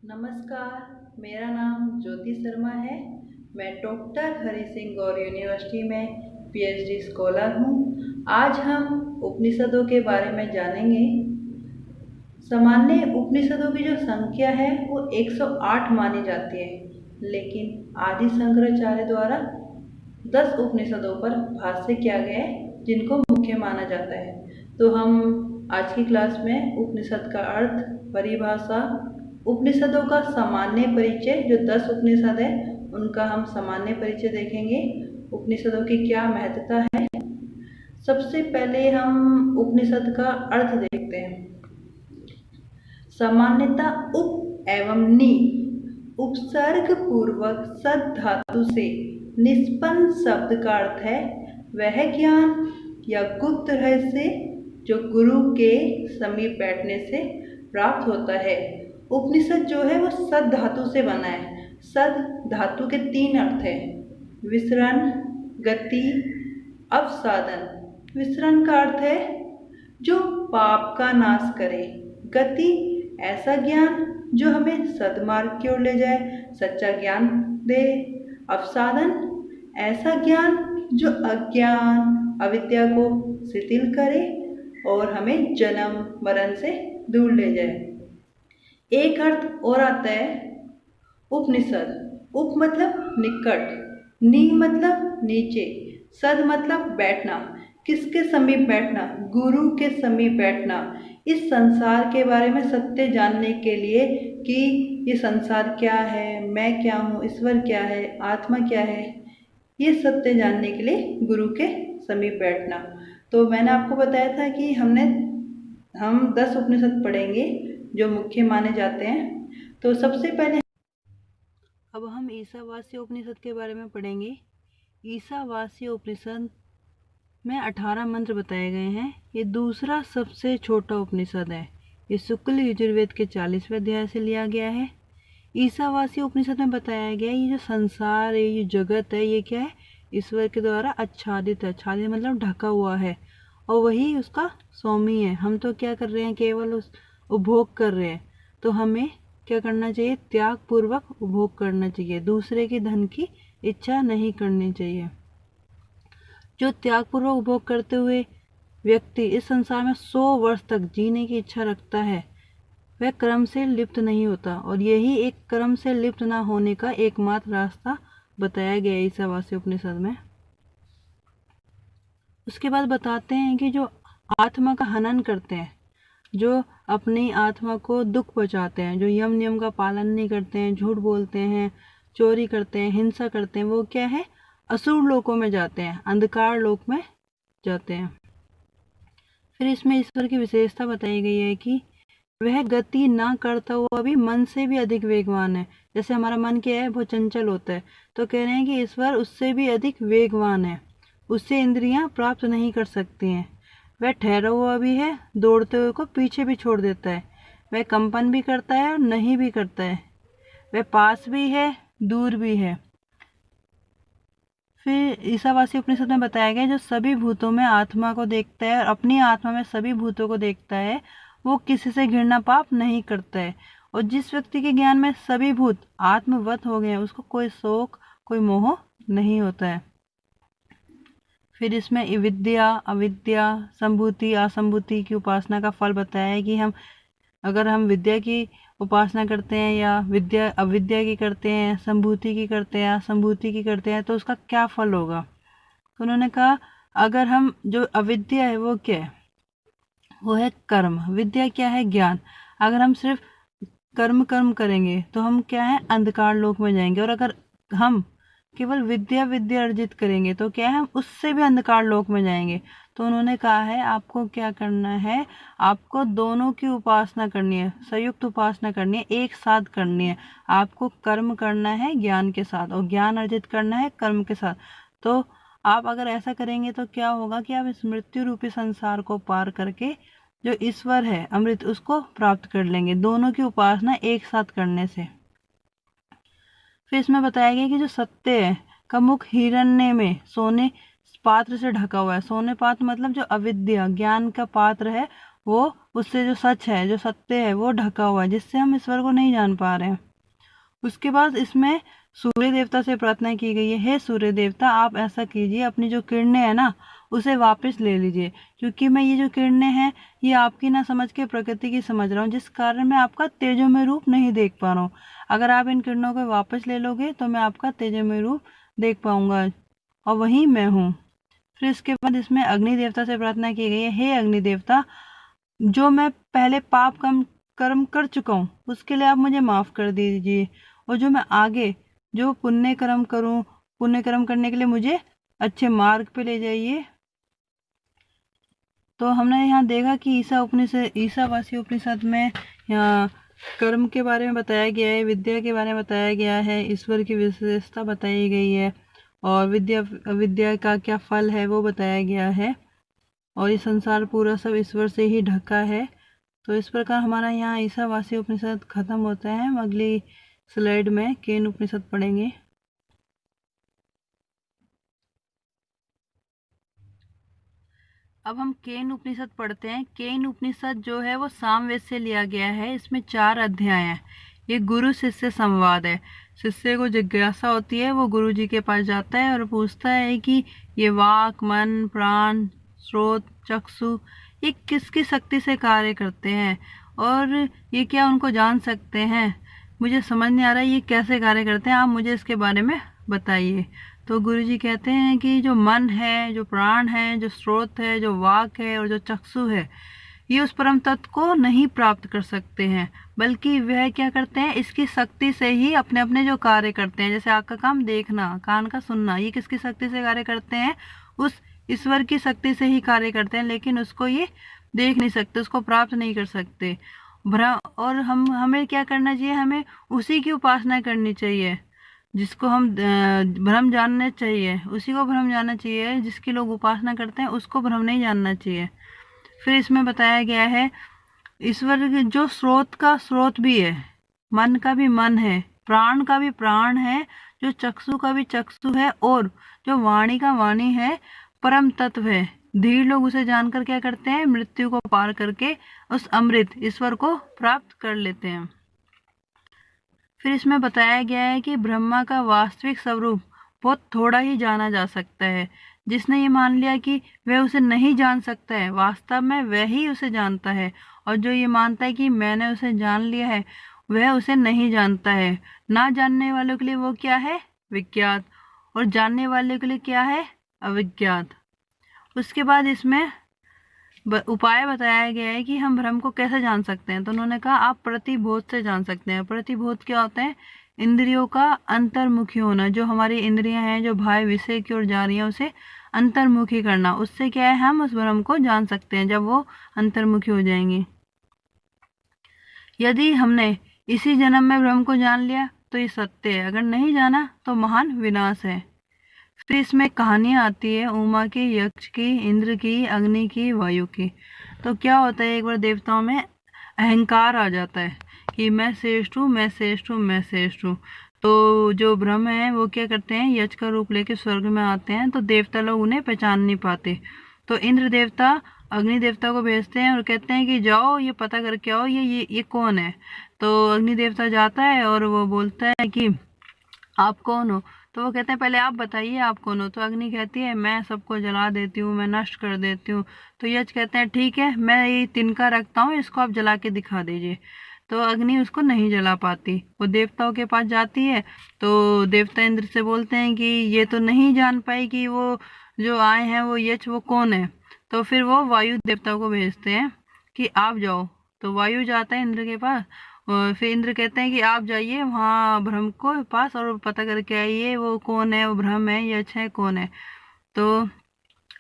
नमस्कार, मेरा नाम ज्योति शर्मा है। मैं डॉक्टर हरि सिंह गौर यूनिवर्सिटी में पीएचडी स्कॉलर हूँ। आज हम उपनिषदों के बारे में जानेंगे। सामान्य उपनिषदों की जो संख्या है वो 108 मानी जाती है, लेकिन आदि शंकराचार्य द्वारा 10 उपनिषदों पर भाष्य किया गया है जिनको मुख्य माना जाता है। तो हम आज की क्लास में उपनिषद का अर्थ, परिभाषा, उपनिषदों का सामान्य परिचय, जो 10 उपनिषद है उनका हम सामान्य परिचय देखेंगे। उपनिषदों की क्या महत्ता है। सबसे पहले हम उपनिषद का अर्थ देखते हैं। सामान्यता उप एवं नि उपसर्ग पूर्वक सद धातु से निष्पन्न शब्द का अर्थ है वह ज्ञान या गुप्त रहस्य जो गुरु के समीप बैठने से प्राप्त होता है। उपनिषद जो है वो सद धातु से बना है। सद धातु के 3 अर्थ है: विसरण, गति, अवसादन। विसरण का अर्थ है जो पाप का नाश करे। गति ऐसा ज्ञान जो हमें सद्मार्ग की ओर ले जाए, सच्चा ज्ञान दे। अवसादन ऐसा ज्ञान जो अज्ञान अविद्या को शिथिल करे और हमें जन्म मरण से दूर ले जाए। एक अर्थ और आता है उपनिषद। उप मतलब निकट, नि मतलब नीचे, सद मतलब बैठना। किसके समीप बैठना? गुरु के समीप बैठना। इस संसार के बारे में सत्य जानने के लिए कि ये संसार क्या है, मैं क्या हूँ, ईश्वर क्या है, आत्मा क्या है, ये सत्य जानने के लिए गुरु के समीप बैठना। तो मैंने आपको बताया था कि हम 10 उपनिषद पढ़ेंगे जो मुख्य माने जाते हैं। तो सबसे पहले अब हम ईशावास्य उपनिषद के बारे में पढ़ेंगे। ईशावास्य उपनिषद में 18 मंत्र बताए गए हैं। ये दूसरा सबसे छोटा उपनिषद है। ये शुक्ल यजुर्वेद के 40वें अध्याय से लिया गया है। ईशावास्य उपनिषद में बताया गया ये जो संसार है, ये जगत है, ये क्या है? ईश्वर के द्वारा आच्छादित है। आच्छादित मतलब ढका हुआ है और वही उसका स्वामी है। हम तो क्या कर रहे हैं? केवल उस उपभोग कर रहे हैं। तो हमें क्या करना चाहिए? त्याग पूर्वक उपभोग करना चाहिए। दूसरे के धन की इच्छा नहीं करनी चाहिए। जो त्याग पूर्वक उपभोग करते हुए व्यक्ति इस संसार में 100 वर्ष तक जीने की इच्छा रखता है वह कर्म से लिप्त नहीं होता, और यही एक कर्म से लिप्त न होने का एकमात्र रास्ता बताया गया है ईशावास्य उपनिषद में। उसके बाद बताते हैं कि जो आत्मा का हनन करते हैं, जो अपनी आत्मा को दुख पहुंचाते हैं, जो यम नियम का पालन नहीं करते हैं, झूठ बोलते हैं, चोरी करते हैं, हिंसा करते हैं, वो क्या है? असुर लोकों में जाते हैं, अंधकार लोक में जाते हैं। फिर इसमें ईश्वर की विशेषता बताई गई है कि वह गति ना करता हुआ भी मन से भी अधिक वेगवान है। जैसे हमारा मन क्या है? बहुत चंचल होता है। तो कह रहे हैं कि ईश्वर उससे भी अधिक वेगवान है। उससे इंद्रियां प्राप्त नहीं कर सकती हैं। वह ठहरा हुआ भी है, दौड़ते हुए को पीछे भी छोड़ देता है। वह कंपन भी करता है और नहीं भी करता है। वह पास भी है, दूर भी है। फिर ईशावास्य उपनिषद में बताया गया जो सभी भूतों में आत्मा को देखता है और अपनी आत्मा में सभी भूतों को देखता है, वो किसी से घृणा पाप नहीं करता है। और जिस व्यक्ति के ज्ञान में सभी भूत आत्मवत हो गए हैं उसको कोई शोक, कोई मोह नहीं होता है। फिर इसमें विद्या, अविद्या, संभूति, असंभूति की उपासना का फल बताया है कि अगर हम विद्या की उपासना करते हैं या विद्या अविद्या की करते हैं, संभूति की करते हैं, असंभूति की करते हैं, तो उसका क्या फल होगा? तो उन्होंने कहा अगर हम जो अविद्या है वो क्या है? वो है कर्म। विद्या क्या है? ज्ञान। अगर हम सिर्फ कर्म करेंगे तो हम क्या है? अंधकार लोक में जाएंगे। और अगर हम केवल विद्या अर्जित करेंगे तो क्या है? हम उससे भी अंधकार लोक में जाएंगे। तो उन्होंने कहा है आपको क्या करना है? आपको दोनों की उपासना करनी है, संयुक्त उपासना करनी है, एक साथ करनी है। आपको कर्म करना है ज्ञान के साथ और ज्ञान अर्जित करना है कर्म के साथ। तो आप अगर ऐसा करेंगे तो क्या होगा कि आप इस मृत्यु रूपी संसार को पार करके जो ईश्वर है अमृत, उसको प्राप्त कर लेंगे, दोनों की उपासना एक साथ करने से। फिर इसमें बताया गया कि जो सत्य है का मुख हिरण्य में सोने पात्र से ढका हुआ है। सोने पात्र मतलब जो अविद्या ज्ञान का पात्र है वो उससे जो सच है, जो सत्य है, वो ढका हुआ है, जिससे हम ईश्वर को नहीं जान पा रहे हैं। उसके बाद इसमें सूर्य देवता से प्रार्थना की गई है, हे सूर्य देवता आप ऐसा कीजिए, अपनी जो किरणें हैं ना उसे वापस ले लीजिए, क्योंकि मैं ये जो किरणें हैं ये आपकी ना समझ के प्रकृति की समझ रहा हूँ, जिस कारण मैं आपका तेजोमय रूप नहीं देख पा रहा हूँ। अगर आप इन किरणों को वापस ले लोगे तो मैं आपका तेजोमय रूप देख पाऊंगा, और वही मैं हूँ। फिर इसके बाद इसमें अग्नि देवता से प्रार्थना की गई है, हे अग्नि देवता जो मैं पहले पाप कम कर्म कर चुका हूँ उसके लिए आप मुझे माफ कर दीजिए, और जो मैं आगे जो पुण्य कर्म करूँ, पुण्य कर्म करने के लिए मुझे अच्छे मार्ग पे ले जाइए। तो हमने यहाँ देखा कि ईसावासी उपनिषद में यहाँ कर्म के बारे में बताया गया है, विद्या के बारे में बताया गया है, ईश्वर की विशेषता बताई गई है, और विद्या विद्या का क्या फल है वो बताया गया है, और ये संसार पूरा सब ईश्वर से ही ढका है। तो इस प्रकार हमारा यहाँ ईसावासी उपनिषद खत्म होता है। हम अगली स्लाइड में केन उपनिषद पढ़ेंगे। अब हम केन उपनिषद पढ़ते हैं। केन उपनिषद जो है वो सामवेद से लिया गया है। इसमें 4 अध्याय हैं। ये गुरु शिष्य संवाद है। शिष्य को जिज्ञासा होती है, वो गुरु जी के पास जाता है और पूछता है कि ये वाक, मन, प्राण, स्रोत, चक्षु ये किसकी शक्ति से कार्य करते हैं, और ये क्या उनको जान सकते हैं? मुझे समझ नहीं आ रहा है ये कैसे कार्य करते हैं, आप मुझे इसके बारे में बताइए। तो गुरुजी कहते हैं कि जो मन है, जो प्राण है, जो स्रोत है, जो वाक है और जो चक्षु है, ये उस परम तत्व को नहीं प्राप्त कर सकते हैं, बल्कि वह क्या करते हैं, इसकी शक्ति से ही अपने अपने जो कार्य करते हैं। जैसे आँख का काम देखना, कान का सुनना, ये किसकी शक्ति से कार्य करते हैं? उस ईश्वर की शक्ति से ही कार्य करते हैं, लेकिन उसको ये देख नहीं सकते, उसको प्राप्त नहीं कर सकते। और हमें क्या करना चाहिए? हमें उसी की उपासना करनी चाहिए जिसको हम ब्रह्म जानना चाहिए, उसी को ब्रह्म जानना चाहिए। जिसकी लोग उपासना करते हैं उसको ब्रह्म नहीं जानना चाहिए। फिर इसमें बताया गया है ईश्वर जो स्रोत का स्रोत भी है, मन का भी मन है, प्राण का भी प्राण है, जो चक्षु का भी चक्षु है, और जो वाणी का वाणी है, परम तत्व है। धीर लोग उसे जानकर क्या करते हैं? मृत्यु को पार करके उस अमृत ईश्वर को प्राप्त कर लेते हैं। फिर इसमें बताया गया है कि ब्रह्मा का वास्तविक स्वरूप बहुत थोड़ा ही जाना जा सकता है। जिसने ये मान लिया कि वह उसे नहीं जान सकता है, वास्तव में वह ही उसे जानता है, और जो ये मानता है कि मैंने उसे जान लिया है, वह उसे नहीं जानता है। ना जानने वालों के लिए वो क्या है? विज्ञात, और जानने वाले के लिए क्या है? अविज्ञात। उसके बाद इसमें उपाय बताया गया है कि हम ब्रह्म को कैसे जान सकते हैं। तो उन्होंने कहा आप प्रतिबोध से जान सकते हैं। प्रतिबोध क्या होता है? इंद्रियों का अंतर्मुखी होना। जो हमारी इंद्रियां हैं, जो बाह्य विषय की ओर जा रही हैं, उसे अंतर्मुखी करना। उससे क्या है, हम उस ब्रह्म को जान सकते हैं जब वो अंतर्मुखी हो जाएंगी। यदि हमने इसी जन्म में ब्रह्म को जान लिया तो ये सत्य है, अगर नहीं जाना तो महान विनाश है। फिर इसमें कहानियाँ आती है उमा की, यक्ष की, इंद्र की, अग्नि की, वायु की। तो क्या होता है, एक बार देवताओं में अहंकार आ जाता है कि मैं श्रेष्ठ हूँ, मैं श्रेष्ठ हूँ, मैं श्रेष्ठ हूँ। तो जो ब्रह्म है वो क्या करते हैं, यक्ष का रूप लेके स्वर्ग में आते हैं। तो देवता लोग उन्हें पहचान नहीं पाते। तो इंद्र देवता अग्नि देवता को भेजते हैं और कहते हैं कि जाओ ये पता करके आओ ये कौन है। तो अग्नि देवता जाता है और वो बोलता है कि आप कौन हो? तो वो कहते हैं पहले आप बताइए आप कौन हो। तो अग्नि कहती है मैं सबको जला देती हूँ, मैं नष्ट कर देती हूँ। तो यक्ष कहते हैं ठीक है, मैं ये तिनका रखता हूँ, इसको आप जला के दिखा दीजिए। तो अग्नि उसको नहीं जला पाती। वो देवताओं के पास जाती है। तो देवता इंद्र से बोलते हैं कि ये तो नहीं जान पाई कि वो जो आए हैं वो यक्ष वो कौन है। तो फिर वो वायु देवता को भेजते हैं कि आप जाओ। तो वायु जाता है इंद्र के पास, और फिर इंद्र कहते हैं कि आप जाइए वहाँ ब्रह्म को पास और पता करके आइए वो कौन है, वो ब्रह्म है, यक्ष है, कौन है। तो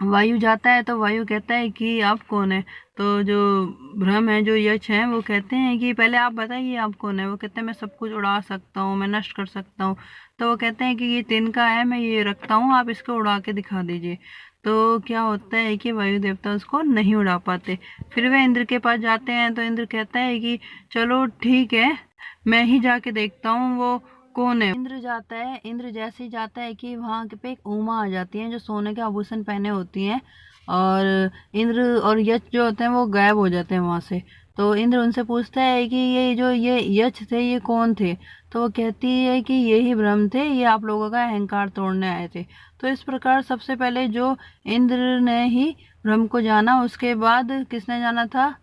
वायु जाता है। तो वायु कहता है कि आप कौन है। तो जो ब्रह्म है, जो यक्ष है, वो कहते हैं कि पहले आप बताइए आप कौन है। वो कहते हैं मैं सब कुछ उड़ा सकता हूँ, मैं नष्ट कर सकता हूँ। तो वो कहते हैं कि ये तिनका है, मैं ये रखता हूँ, आप इसको उड़ा के दिखा दीजिए। तो क्या होता है कि वायु देवता उसको नहीं उड़ा पाते। फिर वे इंद्र के पास जाते हैं। तो इंद्र कहता है कि चलो ठीक है, मैं ही जाके देखता हूँ वो कौन है। इंद्र जाता है। इंद्र जैसे ही जाता है कि वहाँ पे एक उमा आ जाती है जो सोने के आभूषण पहने होती हैं। और इंद्र और यक्ष जो होते हैं वो गायब हो जाते हैं वहाँ से। तो इंद्र उनसे पूछता है कि ये यक्ष थे ये कौन थे? तो वो कहती है कि ये ही ब्रह्म थे, ये आप लोगों का अहंकार तोड़ने आए थे। तो इस प्रकार सबसे पहले जो इंद्र ने ही ब्रह्म को जाना, उसके बाद किसने जाना था?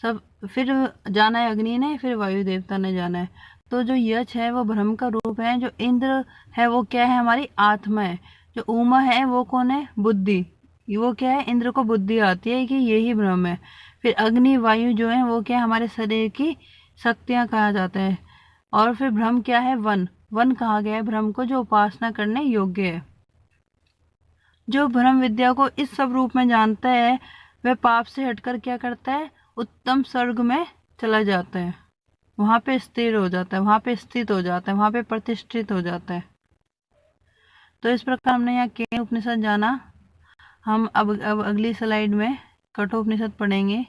सब फिर जाना है अग्नि ने, फिर वायु देवता ने जाना है। तो जो यक्ष है वो ब्रह्म का रूप है, जो इंद्र है वो क्या है? हमारी आत्मा है। जो उमा है वो कौन है? बुद्धि। वो क्या है? इंद्र को बुद्धि आती है कि ये ही ब्रह्म है। फिर अग्नि वायु जो है वो क्या है? हमारे शरीर की शक्तियां कहा जाता है। और फिर ब्रह्म क्या है? वन। वन कहा गया है ब्रह्म को, जो उपासना करने योग्य है। जो ब्रह्म विद्या को इस सब रूप में जानता है, वह पाप से हटकर क्या करता है? उत्तम स्वर्ग में चला जाता है, वहां पे स्थिर हो जाता है, वहां पे स्थित हो जाता है, वहां पे प्रतिष्ठित हो जाता है। तो इस प्रकार हमने यहाँ केन उपनिषद जाना। हम अब अगली स्लाइड में कठोपनिषद पढ़ेंगे।